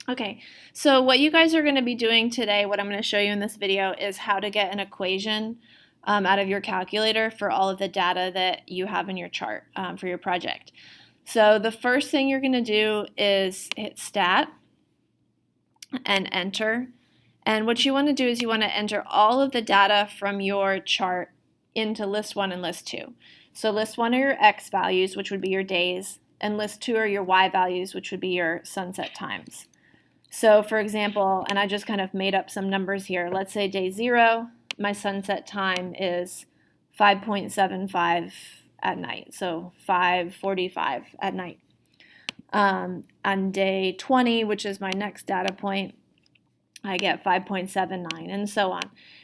Okay, so what you guys are going to be doing today, what I'm going to show you in this video, is how to get an equation out of your calculator for all of the data that you have in your chart for your project. So the first thing you're going to do is hit Stat and Enter. And what you want to do is you want to enter all of the data from your chart into List 1 and List 2. So List 1 are your X values, which would be your days, and List 2 are your Y values, which would be your sunset times. So for example, and I just kind of made up some numbers here. Let's say day 0, my sunset time is 5.75 at night, so 5:45 at night. On day 20, which is my next data point, I get 5.79 and so on.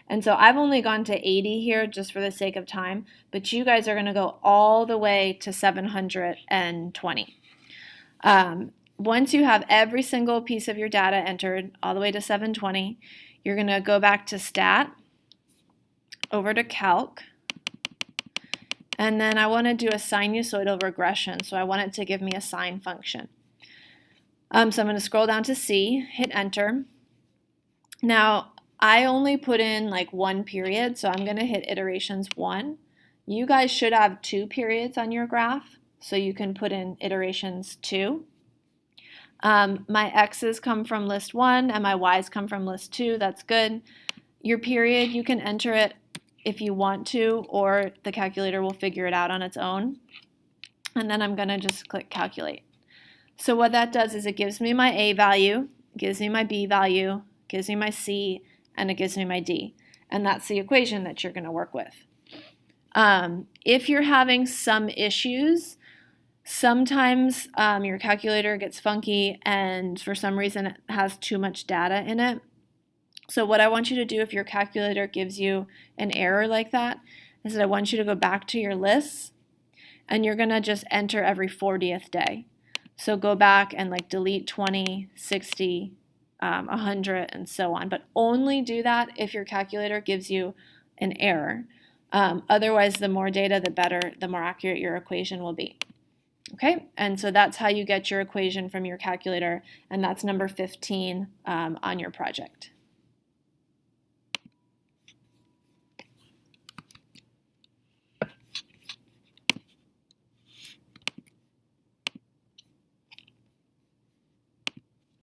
And so I've only gone to 80 here just for the sake of time, but you guys are going to go all the way to 720. Once you have every single piece of your data entered all the way to 720, you're going to go back to Stat, over to Calc, and then I want to do a sinusoidal regression, so I want it to give me a sine function. So I'm going to scroll down to C, hit Enter. Now, I only put in like one period, so I'm going to hit iterations 1. You guys should have 2 periods on your graph, so you can put in iterations 2. My X's come from List 1 and my Y's come from List 2. That's good. Your period, you can enter it if you want to, or the calculator will figure it out on its own. And then I'm going to just click Calculate. So what that does is it gives me my A value, gives me my B value, gives me my C, and it gives me my D. And that's the equation that you're going to work with. If you're having some issues, sometimes your calculator gets funky and for some reason it has too much data in it. So what I want you to do if your calculator gives you an error like that is that I want you to go back to your lists and you're going to just enter every 40th day. So go back and like delete 20, 60, 100 and so on. But only do that if your calculator gives you an error. Otherwise, the more data, the better, the more accurate your equation will be. Okay, and so that's how you get your equation from your calculator, and that's number 15 on your project.